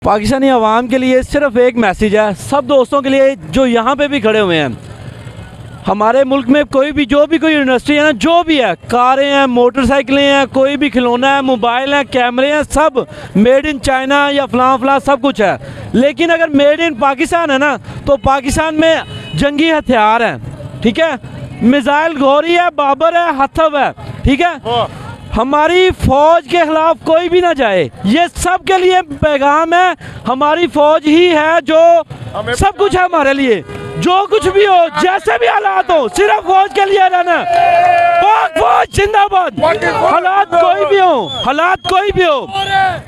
पाकिस्तानी अवाम के लिए सिर्फ एक मैसेज है, सब दोस्तों के लिए जो यहाँ पे भी खड़े हुए हैं। हमारे मुल्क में कोई भी जो भी कोई इंडस्ट्री है ना, जो भी है, कारें हैं, मोटरसाइकिलें हैं, कोई भी खिलौना है, मोबाइल हैं, कैमरे हैं, सब मेड इन चाइना या फलां सब कुछ है। लेकिन अगर मेड इन पाकिस्तान है ना, तो पाकिस्तान में जंगी हथियार हैं, ठीक है, मिसाइल गोरी है, बाबर है, हथब है, ठीक है। हमारी फ़ौज के ख़िलाफ़ कोई भी ना जाए, ये सब के लिए पैगाम है। हमारी फ़ौज ही है जो सब कुछ है हमारे लिए, जो कुछ भी हो, जैसे भी हालात हो, सिर्फ फ़ौज के लिए रहना। पाक फ़ौज जिंदाबाद। हालात कोई भी हो, हालात कोई भी हो,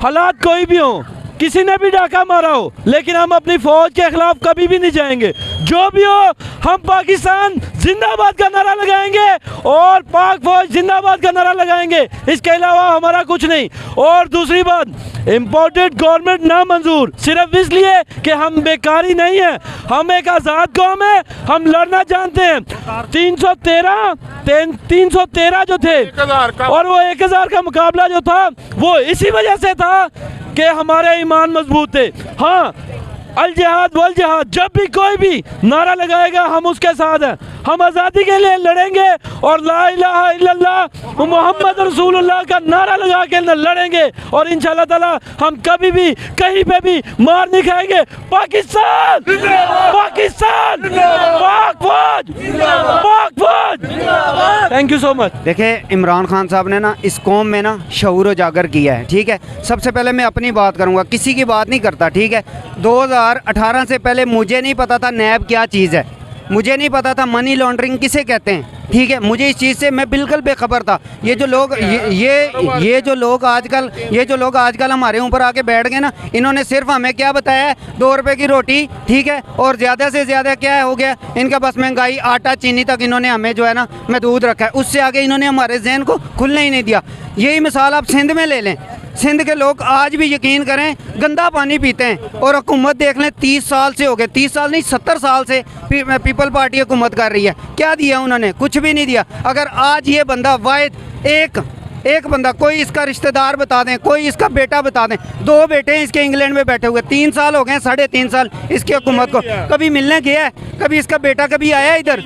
हालात कोई भी हो, किसी ने भी डाका मारा हो, लेकिन हम अपनी फ़ौज के ख़िलाफ़ कभी भी नहीं जाएंगे। जो भी हो, हम पाकिस्तान जिंदाबाद का नारा लगाएंगे और पाक फ़ौज जिंदाबाद का नारा लगाएंगे। इसके अलावा हमारा कुछ नहीं। और दूसरी बात, इम्पोर्टेड गवर्नमेंट ना मंजूर, सिर्फ इसलिए कि हम बेकारी नहीं हैं, हम एक आज़ाद कौम है, हम लड़ना जानते हैं। 313 जो थे और वो 1000 का मुकाबला जो था, वो इसी वजह से था कि हमारे ईमान मजबूत थे। हाँ, अल जिहाद वल जिहाद, जब भी कोई भी नारा लगाएगा हम उसके साथ हैं। हम आज़ादी के लिए लड़ेंगे और ला इलाहा इल्लल्लाह मोहम्मद रसूलुल्लाह का नारा लगा के लड़ेंगे और इंशाअल्लाह ताला हम कभी भी कहीं पे भी मार नहीं खाएंगे। पाकिस्तान पाकिस्तान, पाक फौज, पाक फौज। Thank you so much. देखिए, इमरान खान साहब ने ना इस कौम में ना शऊर उजागर किया है, ठीक है। सबसे पहले मैं अपनी बात करूँगा, किसी की बात नहीं करता, ठीक है। 2018 से पहले मुझे नहीं पता था नैब क्या चीज़ है, मुझे नहीं पता था मनी लॉन्ड्रिंग किसे कहते हैं, ठीक है। मुझे इस चीज़ से मैं बिल्कुल बेखबर था। ये जो लोग ये जो लोग आजकल हमारे ऊपर आके बैठ गए ना, इन्होंने सिर्फ हमें क्या बताया है, 2 रुपए की रोटी, ठीक है, और ज़्यादा से ज़्यादा क्या हो गया इनका, बस महंगाई, आटा चीनी तक इन्होंने हमें जो है ना महदूद रखा है। उससे आगे इन्होंने हमारे जहन को खुलने ही नहीं दिया। यही मिसाल आप सिंध में ले लें। सिंध के लोग आज भी यकीन करें गंदा पानी पीते हैं, और हुकूमत देख लें 30 साल से हो गए, 30 साल नहीं 70 साल से पीपल पार्टी हुकूमत कर रही है। क्या दिया उन्होंने? कुछ भी नहीं दिया। अगर आज ये बंदा वाहिद एक बंदा, कोई इसका रिश्तेदार बता दें, कोई इसका बेटा बता दें, 2 बेटे हैं इसके इंग्लैंड में बैठे हुए, 3 साल हो गए, 3.5 साल इसकी हुकूमत को, कभी मिलने गया है? कभी इसका बेटा कभी आया है इधर?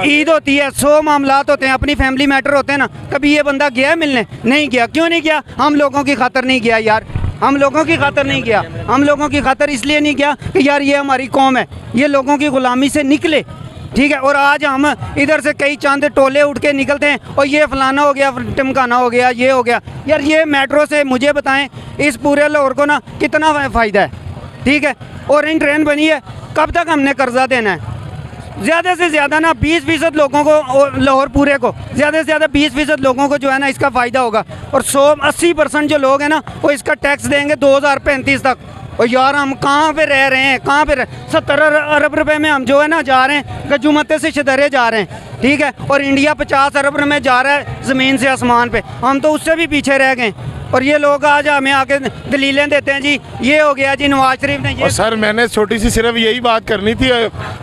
ईद होती है, 100 मामलात होते हैं, अपनी फैमिली मैटर होते हैं ना, कभी ये बंदा गया मिलने? नहीं गया। क्यों नहीं गया? हम लोगों की खातर नहीं गया यार, हम लोगों की खातर नहीं गया। हम लोगों की खातर इसलिए नहीं गया कि यार ये हमारी कौम है, ये लोगों की गुलामी से निकले, ठीक है। और आज हम इधर से कई चंद टोले उठ के निकलते हैं और ये फलाना हो गया, टिमकाना हो गया, ये हो गया। यार ये मेट्रो से मुझे बताएं इस पूरे लाहौर को ना कितना फ़ायदा है, ठीक है। और इन ट्रेन बनी है, कब तक हमने कर्जा देना है? ज़्यादा से ज़्यादा ना 20% लोगों को, लाहौर पूरे को ज़्यादा से ज़्यादा 20% लोगों को जो है ना इसका फ़ायदा होगा। और 180% जो लोग हैं ना वो इसका टैक्स देंगे 2035 तक। और यार हम कहाँ पे रह रहे हैं, कहाँ पे 70 अरब रुपए में हम जो है ना जा रहे हैं, गजुमते से शदरे जा रहे हैं, ठीक है। और इंडिया 50 अरब में जा रहा है ज़मीन से आसमान पे, हम तो उससे भी पीछे रह गए। और ये लोग आज हमें आके दलीलें देते हैं, जी ये हो गया, जी नवाज शरीफ ने ये। सर मैंने छोटी सी सिर्फ यही बात करनी थी।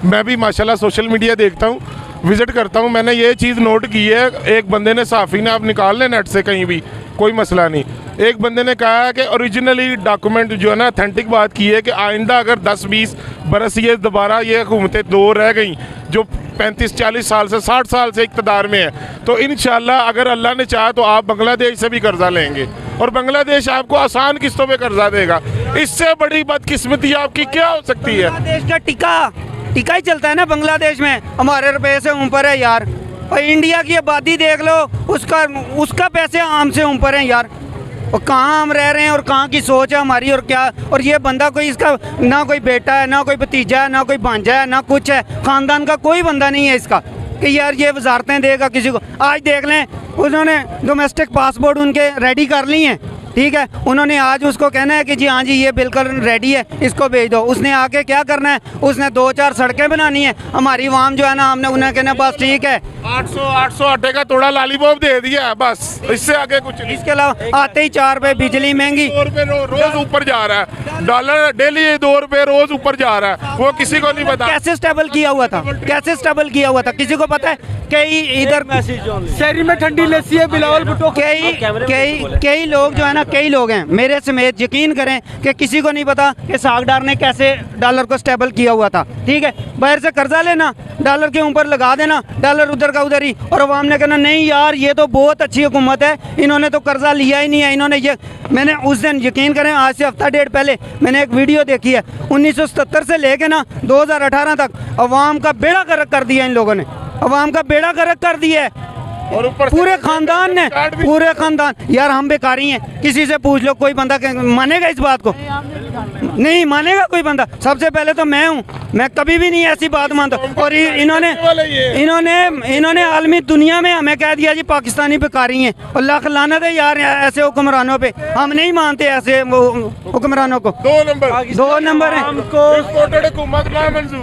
मैं भी माशाल्लाह सोशल मीडिया देखता हूँ, विज़िट करता हूँ, मैंने ये चीज़ नोट की है। एक बंदे ने, सहाफ़ी ने, आप निकाल लें नेट से कहीं भी, कोई मसला नहीं। एक बंदे ने कहा है कि ओरिजिनली डॉक्यूमेंट जो है ना ऑथेंटिक बात की है कि आइंदा अगर 10-20 बरस ये दोबारा ये हुकूमतें 2 रह गई जो 35-40 साल से 60 साल से इक़्तिदार में है, तो इंशाल्लाह अगर अल्लाह ने चाहा तो आप बांग्लादेश से भी कर्जा लेंगे और बांग्लादेश आपको आसान किस्तों पे कर्जा देगा। इससे बड़ी बदकिस्मती आपकी क्या हो सकती है? बांग्लादेश का टिका ही चलता है ना बांग्लादेश में, हमारे रुपये से ऊपर है यार। और इंडिया की आबादी देख लो, उसका पैसे आम से ऊपर हैं यार। और कहाँ हम रह रहे हैं और कहाँ की सोच है हमारी और क्या। और ये बंदा कोई, इसका ना कोई बेटा है, ना कोई भतीजा है, ना कोई भांजा है, ना कुछ है, ख़ानदान का कोई बंदा नहीं है इसका कि यार ये वजारतें देगा किसी को। आज देख लें, उन्होंने डोमेस्टिक पासपोर्ट उनके रेडी कर ली हैं, ठीक है। उन्होंने आज उसको कहना है कि जी हाँ जी ये बिल्कुल रेडी है, इसको भेज दो। उसने आके क्या करना है, उसने 2-4 सड़कें बनानी है। हमारी आवाम जो है ना, हमने उन्हें कहना बस ठीक है, 800 आटे का थोड़ा लालीपॉप दे दिया है बस, इससे आगे कुछ नहीं। इसके अलावा आते ही 4 रुपये बिजली महंगी, 2 रुपये रोज ऊपर जा रहा है, डॉलर डेली 2 रुपये रोज ऊपर जा रहा है, वो किसी को नहीं पता। कैसे स्टेबल किया हुआ था, कैसे स्टेबल किया हुआ था, किसी को पता है? कई इधर मैसेज शहरी में ठंडी लस्सी है, बिलावल भुट्टो कई लोग जो है ना, कई लोग हैं मेरे समेत, यकीन करें कि किसी को नहीं पता कि सागडार ने कैसे डॉलर को स्टेबल किया हुआ था। ठीक है, बाहर से कर्जा लेना, डॉलर के ऊपर लगा देना, डॉलर उधर का उधर ही, और अवाम ने कहना नहीं यार ये तो बहुत अच्छी हुकूमत है, इन्होंने तो कर्जा लिया ही नहीं है, इन्होंने ये। मैंने उस दिन, यकीन करें आज से हफ्ता डेढ़ पहले मैंने एक वीडियो देखी है, 1977 से लेके ना 2018 तक अवाम का बेड़ा गर्क कर दिया इन लोगों ने, अवाम का बेड़ा गर्क कर दिया है, और ऊपर से पूरे खानदान ने, पूरे खानदान। यार हम बेकारी हैं, किसी से पूछ लो, कोई बंदा मानेगा इस बात को? नहीं मानेगा कोई बंदा। सबसे पहले तो मैं हूँ, मैं कभी भी नहीं ऐसी बात मानता। और इन्होंने आलमी दुनिया में हमें कह दिया जी पाकिस्तानी बेकारी हैं, और लाख लानत है यार ऐसे हुक्मरानों पे। हम नहीं मानते ऐसे हुक्मरानों को। 2 नंबर है। हुकूमत ना मंजूर।